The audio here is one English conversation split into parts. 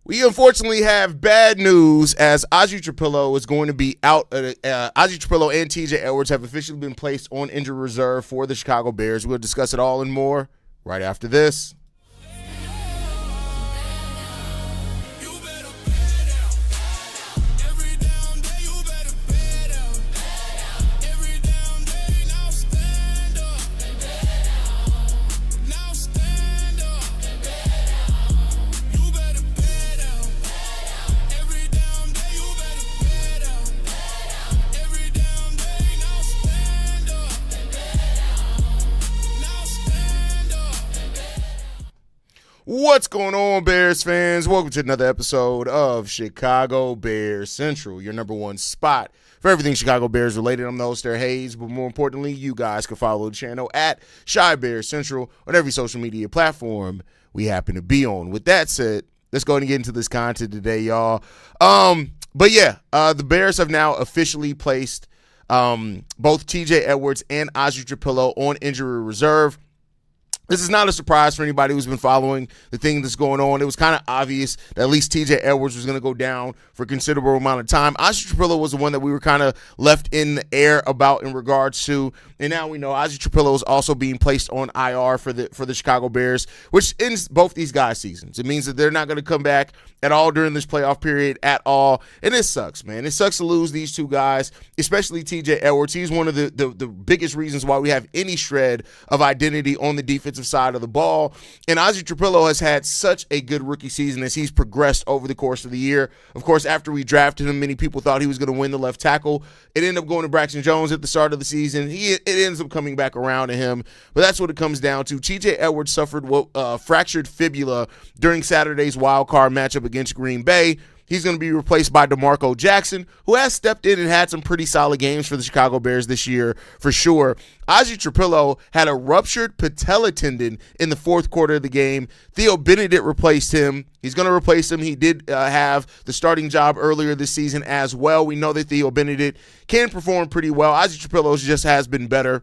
We unfortunately have bad news as Ozzy Trapilo is going to be out. Ozzy Trapilo and TJ Edwards have officially been placed on injury reserve for the Chicago Bears. We'll discuss it all and more right after this. What's going on, Bears fans? Welcome to another episode of Chicago Bears Central, your number one spot for everything Chicago Bears related. I'm the host there, Haize, but more importantly, you guys can follow the channel at Chi Bears Central on every social media platform we happen to be on. With that said, let's go ahead and get into this content today, y'all. The Bears have now officially placed both TJ Edwards and Ozzy Trapilo on injury reserve. This is not a surprise for anybody who's been following the thing that's going on. It was kind of obvious that at least TJ Edwards was going to go down for a considerable amount of time. Ozzy Trapilo was the one that we were kind of left in the air about in regards to, and now we know Ozzy Trapilo is also being placed on IR for the Chicago Bears, which ends both these guys' seasons. It means that they're not going to come back at all during this playoff period at all, and it sucks, man. It sucks to lose these two guys, especially TJ Edwards. He's one of the biggest reasons why we have any shred of identity on the defensive side of the ball. And Ozzy Trapilo has had such a good rookie season as he's progressed over the course of the year. Of course, after we drafted him, many people thought he was going to win the left tackle. It ended up going to Braxton Jones at the start of the season. It ends up coming back around to him, but that's what it comes down to. TJ Edwards suffered fractured fibula during Saturday's wild card matchup against Green Bay. He's going to be replaced by DeMarco Jackson, who has stepped in and had some pretty solid games for the Chicago Bears this year, for sure. Ozzy Trapilo had a ruptured patella tendon in the fourth quarter of the game. Theo Benedict replaced him. He's going to replace him. He did have the starting job earlier this season as well. We know that Theo Benedict can perform pretty well. Ozzy Trapilo just has been better.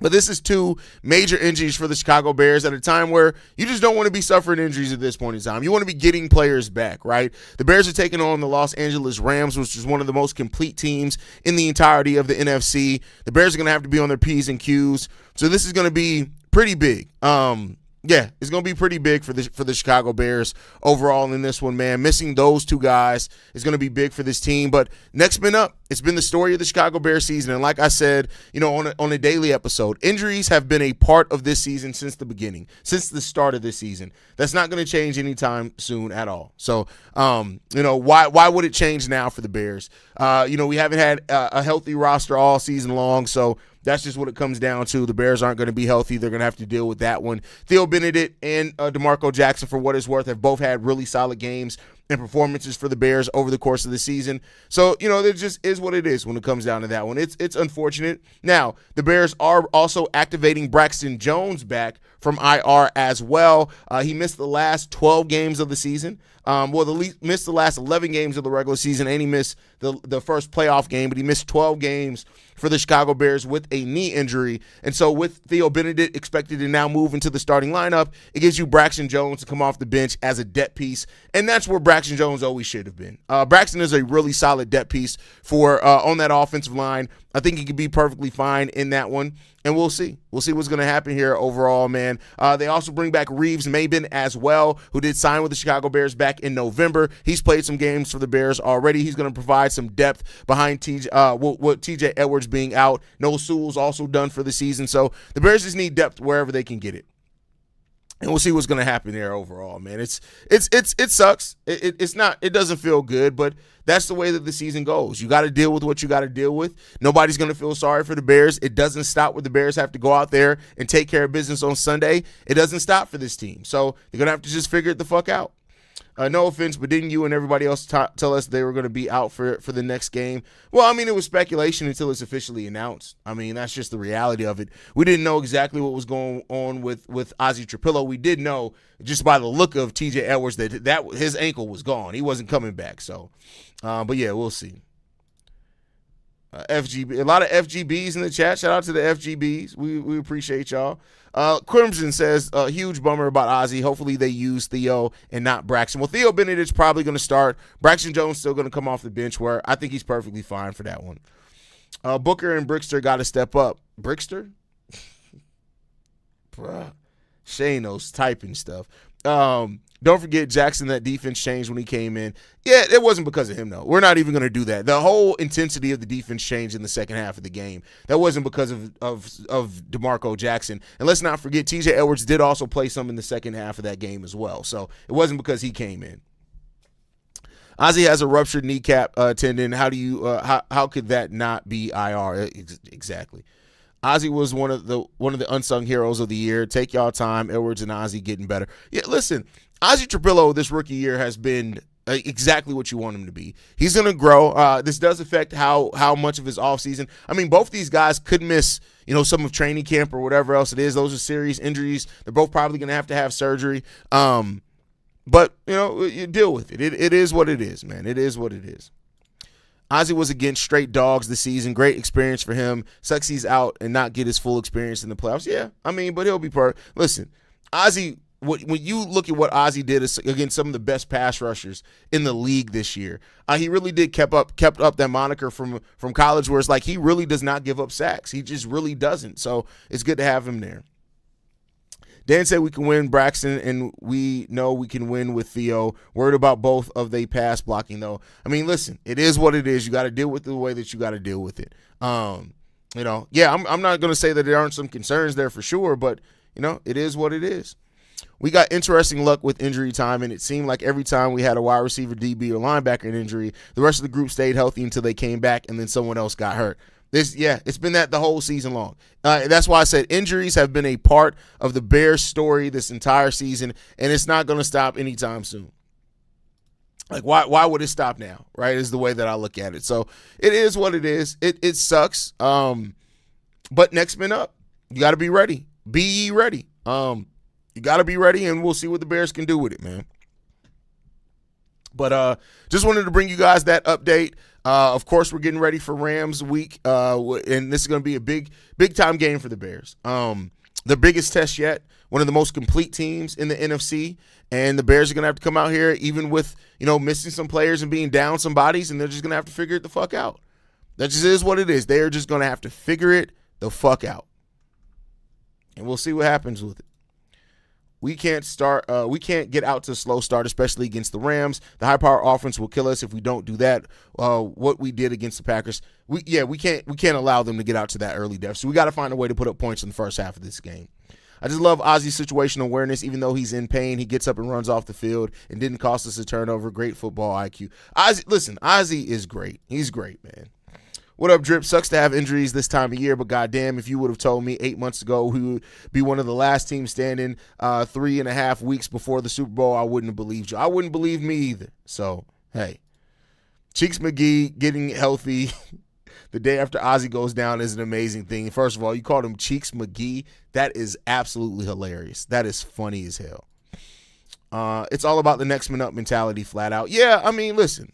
But this is two major injuries for the Chicago Bears at a time where you just don't want to be suffering injuries at this point in time. You want to be getting players back, right? The Bears are taking on the Los Angeles Rams, which is one of the most complete teams in the entirety of the NFC. The Bears are going to have to be on their P's and Q's. So this is going to be pretty big. It's going to be pretty big for the Chicago Bears overall in this one, man. Missing those two guys is going to be big for this team. But next man up, it's been the story of the Chicago Bears season. And like I said, on a daily episode, injuries have been a part of this season since the beginning, since the start of this season. That's not going to change anytime soon at all. So, why would it change now for the Bears? We haven't had a healthy roster all season long, so that's just what it comes down to. The Bears aren't going to be healthy. They're going to have to deal with that one. Theo Benedict and DeMarco Jackson, for what it's worth, have both had really solid games and performances for the Bears over the course of the season. So, it just is what it is when it comes down to that one. It's unfortunate. Now, the Bears are also activating Braxton Jones back from IR as well. He missed the last 12 games of the season. Missed the last 11 games of the regular season, and he missed the first playoff game, but he missed 12 games for the Chicago Bears with a knee injury. And so with Theo Benedict expected to now move into the starting lineup, it gives you Braxton Jones to come off the bench as a depth piece, and that's where Braxton Jones always should have been. Braxton is a really solid depth piece for on that offensive line. I think he could be perfectly fine in that one, and we'll see. We'll see what's going to happen here overall, man. They also bring back Reeves Maben as well, who did sign with the Chicago Bears back in November. He's played some games for the Bears already. He's going to provide some depth behind TJ Edwards being out. Noah Sewell's also done for the season, so the Bears just need depth wherever they can get it. And we'll see what's going to happen there overall, man. It sucks. It doesn't feel good, but that's the way that the season goes. You got to deal with what you got to deal with. Nobody's going to feel sorry for the Bears. It doesn't stop where the Bears have to go out there and take care of business on Sunday. It doesn't stop for this team. So they're going to have to just figure it the fuck out. No offense, but didn't you and everybody else tell us they were going to be out for the next game? Well, I mean, it was speculation until it's officially announced. I mean, that's just the reality of it. We didn't know exactly what was going on with Ozzy Trapilo. We did know just by the look of TJ Edwards that his ankle was gone. He wasn't coming back. So, but yeah, we'll see. FGB, a lot of FGBs in the chat. Shout out to the FGBs. We appreciate y'all. Crimson says, huge bummer about Ozzy. Hopefully they use Theo and not Braxton. Well, Theo Benedict's probably going to start. Braxton Jones still going to come off the bench, where I think he's perfectly fine for that one. Booker and Brickster got to step up. Brickster? Bruh. Shane knows typing stuff. Don't forget Jackson, that defense changed when he came in. Yeah, it wasn't because of him, though. We're not even going to do that. The whole intensity of the defense changed in the second half of the game. That wasn't because of DeMarco Jackson. And let's not forget, TJ Edwards did also play some in the second half of that game as well. So it wasn't because he came in. Ozzy has a ruptured kneecap tendon. How do you how could that not be IR? Exactly. Ozzy was one of the unsung heroes of the year. Take y'all time. Edwards and Ozzy getting better. Yeah, listen, Ozzy Trapilo this rookie year has been exactly what you want him to be. He's going to grow. This does affect how much of his offseason. I mean, both these guys could miss, some of training camp or whatever else it is. Those are serious injuries. They're both probably going to have surgery. But, you deal with it. It is what it is, man. It is what it is. Ozzy was against straight dogs this season. Great experience for him. Sucks he's out and not get his full experience in the playoffs. Yeah, but he'll be part. Listen, Ozzy, when you look at what Ozzy did against some of the best pass rushers in the league this year, he really did kept up that moniker from college, where it's like he really does not give up sacks. He just really doesn't. So it's good to have him there. Dan said we can win Braxton, and we know we can win with Theo. Worried about both of they pass blocking, though. Listen, it is what it is. You got to deal with it the way that you got to deal with it. I'm not going to say that there aren't some concerns there for sure, but, it is what it is. We got interesting luck with injury time, and it seemed like every time we had a wide receiver, DB, or linebacker in injury, the rest of the group stayed healthy until they came back, and then someone else got hurt. It's been that the whole season long. That's why I said injuries have been a part of the Bears story this entire season, and it's not going to stop anytime soon. Like, why would it stop now, right, is the way that I look at it. So it is what it is. It sucks, but next man up. You got to be ready. Be ye ready. You got to be ready, and we'll see what the Bears can do with it, man. But just wanted to bring you guys that update. Of course, we're getting ready for Rams week, and this is going to be a big time game for the Bears. The biggest test yet, one of the most complete teams in the NFC, and the Bears are going to have to come out here even with, missing some players and being down some bodies, and they're just going to have to figure it the fuck out. That just is what it is. They're just going to have to figure it the fuck out, and we'll see what happens with it. We can't get out to a slow start, especially against the Rams. The high-power offense will kill us if we don't do that. What we did against the Packers, we can't allow them to get out to that early deficit. So we got to find a way to put up points in the first half of this game. I just love Ozzy's situational awareness. Even though he's in pain, he gets up and runs off the field and didn't cost us a turnover. Great football IQ. Ozzy is great. He's great, man. What up, Drip? Sucks to have injuries this time of year, but goddamn, if you would have told me 8 months ago we would be one of the last teams standing 3.5 weeks before the Super Bowl, I wouldn't have believed you. I wouldn't believe me either. So, hey. Cheeks McGee getting healthy the day after Ozzy goes down is an amazing thing. First of all, you called him Cheeks McGee. That is absolutely hilarious. That is funny as hell. It's all about the next man up mentality, flat out. Yeah, listen.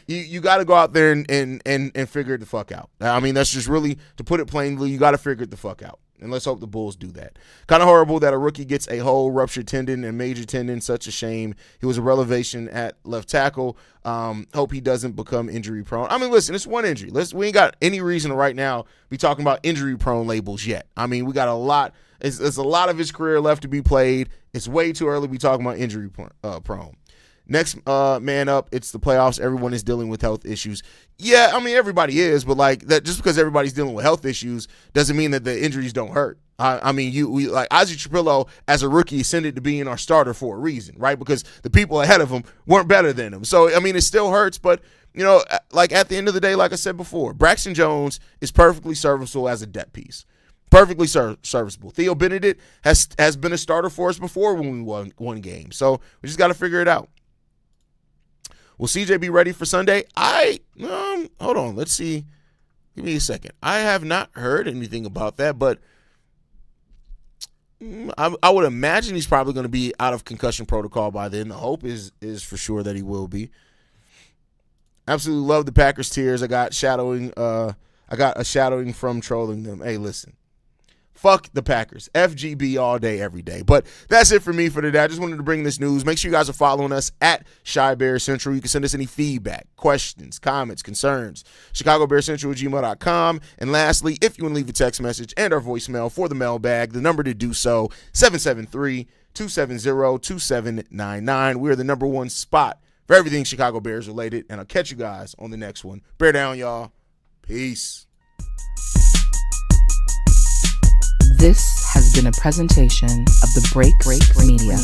You got to go out there and figure it the fuck out. That's just really, to put it plainly, you got to figure it the fuck out. And let's hope the Bulls do that. Kind of horrible that a rookie gets a whole ruptured tendon and major tendon. Such a shame. He was a revelation at left tackle. Hope he doesn't become injury prone. Listen, it's one injury. We ain't got any reason right now be talking about injury prone labels yet. We got a lot. It's a lot of his career left to be played. It's way too early to be talking about injury prone. Next man up, it's the playoffs. Everyone is dealing with health issues. Yeah, everybody is, but that just because everybody's dealing with health issues doesn't mean that the injuries don't hurt. We like Ozzy Trapilo as a rookie ascended to being our starter for a reason, right? Because the people ahead of him weren't better than him. So it still hurts, but at the end of the day, like I said before, Braxton Jones is perfectly serviceable as a depth piece. Perfectly serviceable. Theo Benedict has been a starter for us before when we won one game. So we just got to figure it out. Will CJ be ready for Sunday? Hold on. Let's see. Give me a second. I have not heard anything about that, but I would imagine he's probably going to be out of concussion protocol by then. The hope is for sure that he will be. Absolutely love the Packers tears. I got a shadowing from trolling them. Hey, listen. Fuck the Packers. FGB all day, every day. But that's it for me for today. I just wanted to bring this news. Make sure you guys are following us at Chi Bear Central. You can send us any feedback, questions, comments, concerns. ChicagoBearCentral@gmail.com. And lastly, if you want to leave a text message and our voicemail for the mailbag, the number to do so, 773-270-2799. We are the number one spot for everything Chicago Bears related. And I'll catch you guys on the next one. Bear down, y'all. Peace. This has been a presentation of the Break Media.